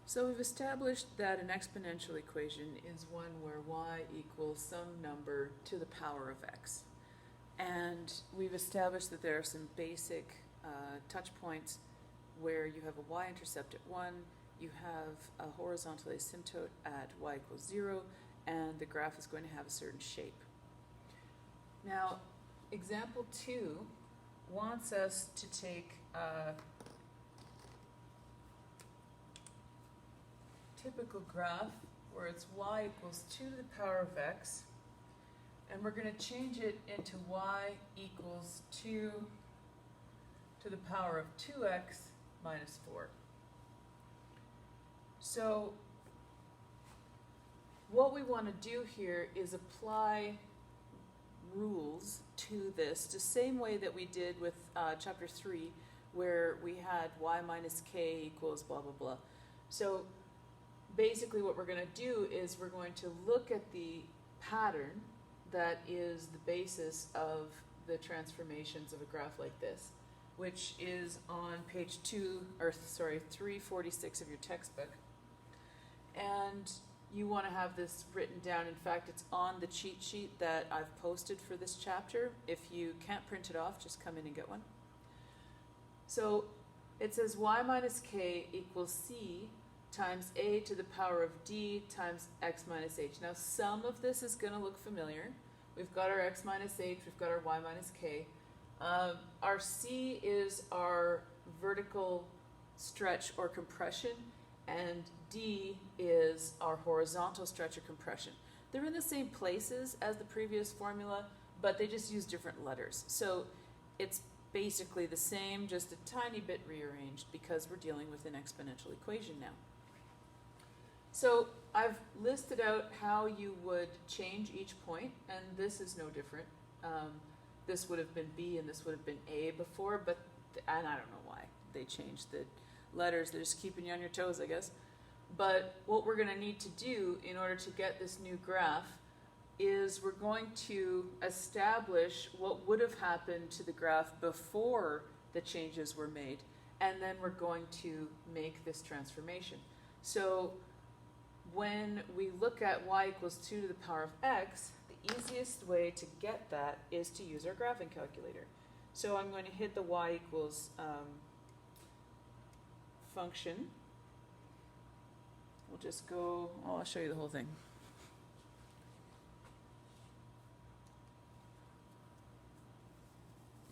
So we've established that an exponential equation is one where y equals some number to the power of x. And we've established that there are some basic touch points where you have a y-intercept at 1, you have a horizontal asymptote at y equals 0, and the graph is going to have a certain shape. Now, example 2 wants us to take a typical graph where it's y equals 2 to the power of x, and we're going to change it into y equals 2 to the power of 2x minus 4. So what we want to do here is apply rules to this the same way that we did with chapter 3, where we had y minus k equals blah blah blah. So basically what we're going to do is we're going to look at the pattern that is the basis of the transformations of a graph like this, which is on page 346 of your textbook. And you want to have this written down. In fact, it's on the cheat sheet that I've posted for this chapter. If you can't print it off, just come in and get one. So it says y minus k equals c times a to the power of d times x minus h. Now some of this is going to look familiar. We've got our x minus h, we've got our y minus k. Our c is our vertical stretch or compression, and d is our horizontal stretch or compression. They're in the same places as the previous formula, but they just use different letters. So it's basically the same, just a tiny bit rearranged because we're dealing with an exponential equation now. So I've listed out how you would change each point, and this is no different. This would have been B and this would have been A before, and I don't know why they changed the letters. They're just keeping you on your toes, I guess. But what we're going to need to do in order to get this new graph is we're going to establish what would have happened to the graph before the changes were made, and then we're going to make this transformation. So when we look at y equals 2 to the power of x, the easiest way to get that is to use our graphing calculator. So I'm going to hit the y equals function. We'll just go, I'll show you the whole thing.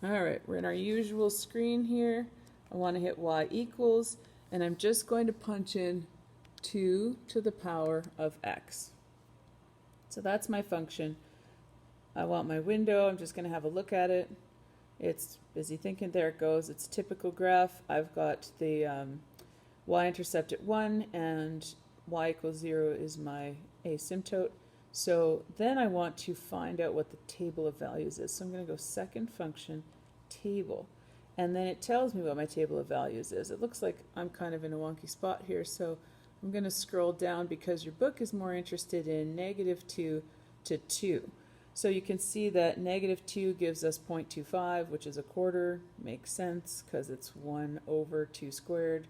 All right, we're in our usual screen here. I want to hit y equals, and I'm just going to punch in 2 to the power of x. So that's my function. I want my window. I'm just going to have a look at it. It's busy thinking. There it goes. It's a typical graph. I've got the y-intercept at 1, and y equals 0 is my asymptote. So then I want to find out what the table of values is. So I'm going to go second function, table. And then it tells me what my table of values is. It looks like I'm kind of in a wonky spot here, so I'm going to scroll down because your book is more interested in -2 to 2. So you can see that -2 gives us 0.25, which is a quarter. Makes sense because it's 1 over 2 squared,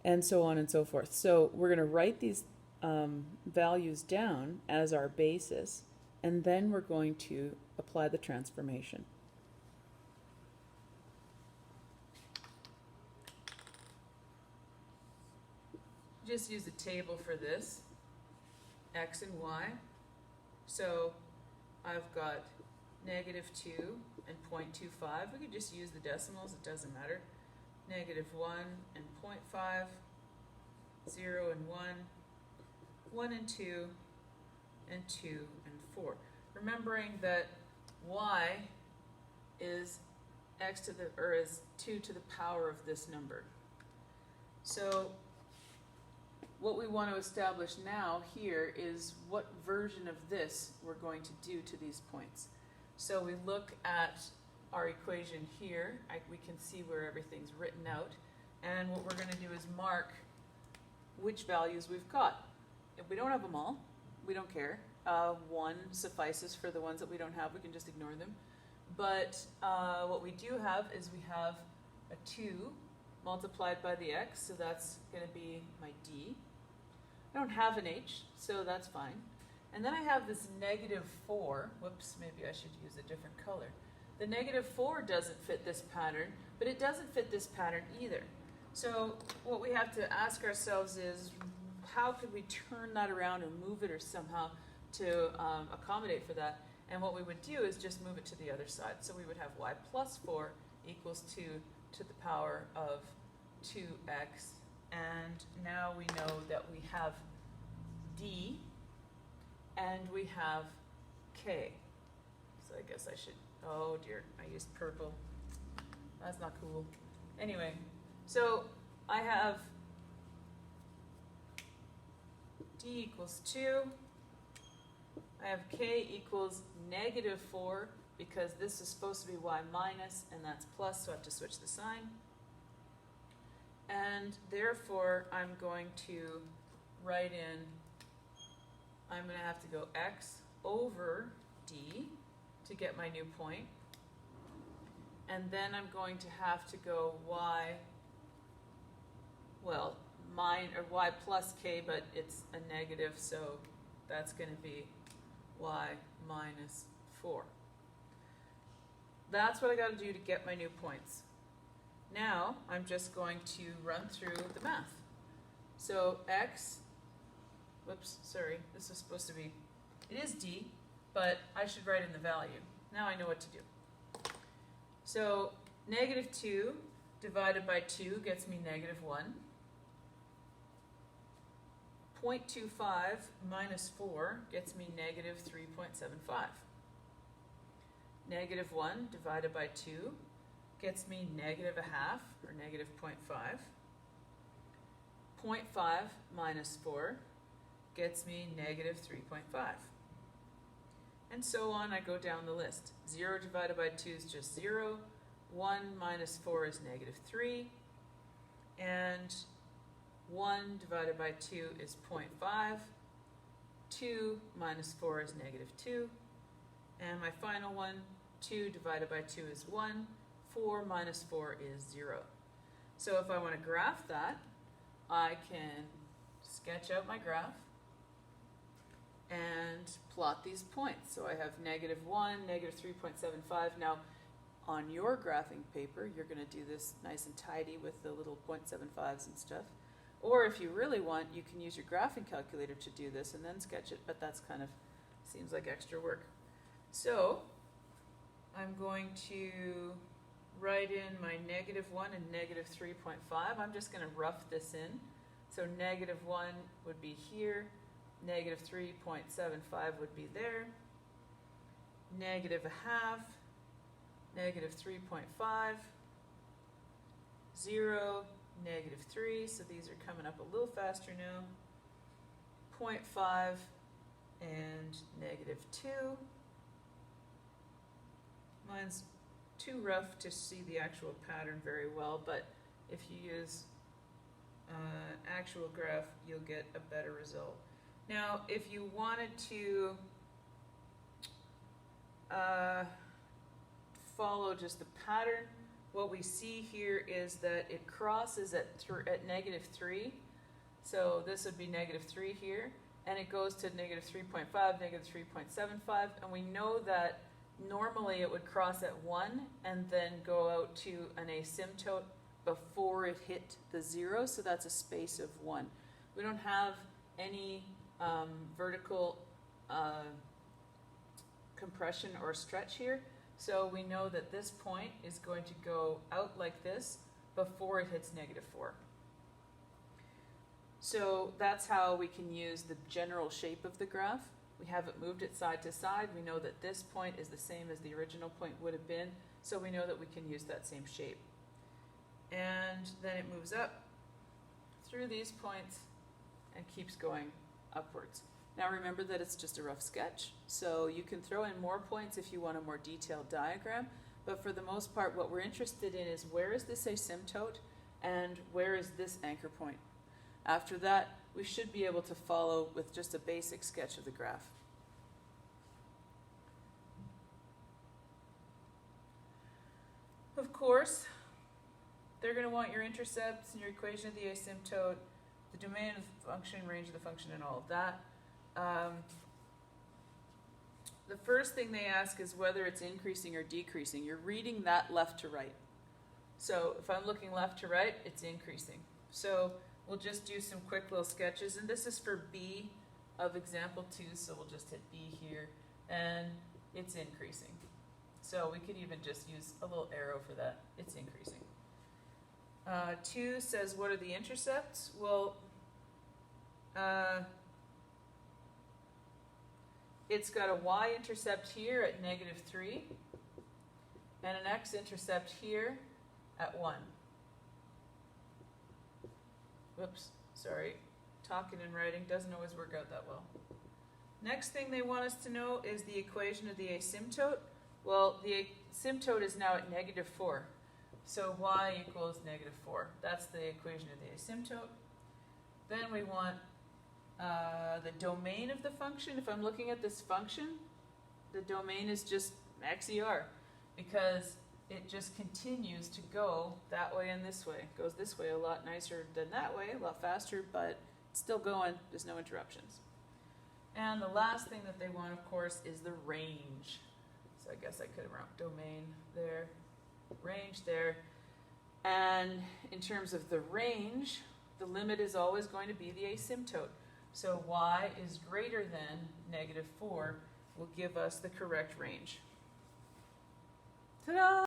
and so on and so forth. So we're going to write these values down as our basis, and then we're going to apply the transformation. Just use a table for this, x and y. So I've got -2 and 0.25. We could just use the decimals, it doesn't matter. -1 and 0.5, 0 and 1, 1 and 2, and 2 and 4. Remembering that y is is 2 to the power of this number. So what we want to establish now here is what version of this we're going to do to these points. So we look at our equation here. We can see where everything's written out. And what we're going to do is mark which values we've got. If we don't have them all, we don't care. 1 suffices for the ones that we don't have. We can just ignore them. But what we do have is we have a 2 multiplied by the x, so that's going to be my d. I don't have an h, so that's fine. And then I have this negative 4. Whoops, maybe I should use a different color. The negative 4 doesn't fit this pattern, but it doesn't fit this pattern either. So what we have to ask ourselves is, how could we turn that around or move it or somehow to accommodate for that? And what we would do is just move it to the other side. So we would have y plus 4 equals 2 to the power of 2x. And now we know that we have d and we have k. So I guess I should, oh dear, I used purple. That's not cool. Anyway, so I have d equals 2. I have k equals negative 4 because this is supposed to be y minus and that's plus, so I have to switch the sign. And therefore, I'm going to write in, I'm going to have to go x over d to get my new point. And then I'm going to have to go y, well, y plus k, but it's a negative, so that's going to be y minus 4. That's what I got to do to get my new points. Now, I'm just going to run through the math. So x, whoops, sorry, this is supposed to be, it is d, but I should write in the value. Now I know what to do. So negative 2 divided by 2 gets me negative 1. 0.25 minus 4 gets me negative 3.75. Negative 1 divided by 2 gets me negative 1/2, or negative 0.5. 0.5 minus 4 gets me negative 3.5. And so on, I go down the list. 0 divided by 2 is just 0. 1 minus 4 is negative 3. And 1 divided by 2 is 0.5. 2 minus 4 is negative 2. And my final one, 2 divided by 2 is 1. 4 minus 4 is 0. So if I want to graph that, I can sketch out my graph and plot these points. So I have negative 1, negative 3.75. Now, on your graphing paper, you're going to do this nice and tidy with the little 0.75s and stuff. Or if you really want, you can use your graphing calculator to do this and then sketch it, but that's kind of, seems like extra work. So I'm going to write in my negative 1 and negative 3.5. I'm just going to rough this in. So negative 1 would be here, negative 3.75 would be there, negative 1/2, negative 3.5, 0, negative 3, so these are coming up a little faster now, 0.5 and negative 2. Mine's too rough to see the actual pattern very well, but if you use actual graph, you'll get a better result. Now, if you wanted to follow just the pattern, what we see here is that it crosses at negative 3. So this would be negative 3 here, and it goes to negative 3.5, negative 3.75, and we know that normally it would cross at 1 and then go out to an asymptote before it hit the 0, so that's a space of 1. We don't have any vertical compression or stretch here, so we know that this point is going to go out like this before it hits negative 4. So that's how we can use the general shape of the graph. We haven't moved it side to side. We know that this point is the same as the original point would have been, so we know that we can use that same shape. And then it moves up through these points and keeps going upwards. Now remember that it's just a rough sketch, so you can throw in more points if you want a more detailed diagram, but for the most part what we're interested in is where is this asymptote and where is this anchor point. After that, we should be able to follow with just a basic sketch of the graph. Of course, they're going to want your intercepts and your equation of the asymptote, the domain of the function, range of the function, and all of that. The first thing they ask is whether it's increasing or decreasing. You're reading that left to right. So if I'm looking left to right, it's increasing. So we'll just do some quick little sketches, and this is for B of example 2, so we'll just hit B here, and it's increasing. So we could even just use a little arrow for that. It's increasing. 2 says, what are the intercepts? Well, it's got a y-intercept here at -3, and an x-intercept here at 1. Whoops, sorry. Talking and writing doesn't always work out that well. Next thing they want us to know is the equation of the asymptote. Well, the asymptote is now at -4. So y equals -4. That's the equation of the asymptote. Then we want the domain of the function. If I'm looking at this function, the domain is just xer, because it just continues to go that way and this way. It goes this way a lot nicer than that way, a lot faster, but it's still going. There's no interruptions. And the last thing that they want, of course, is the range. So I guess I could have wrote domain there, range there. And in terms of the range, the limit is always going to be the asymptote. So y is greater than -4 will give us the correct range. Ta-da!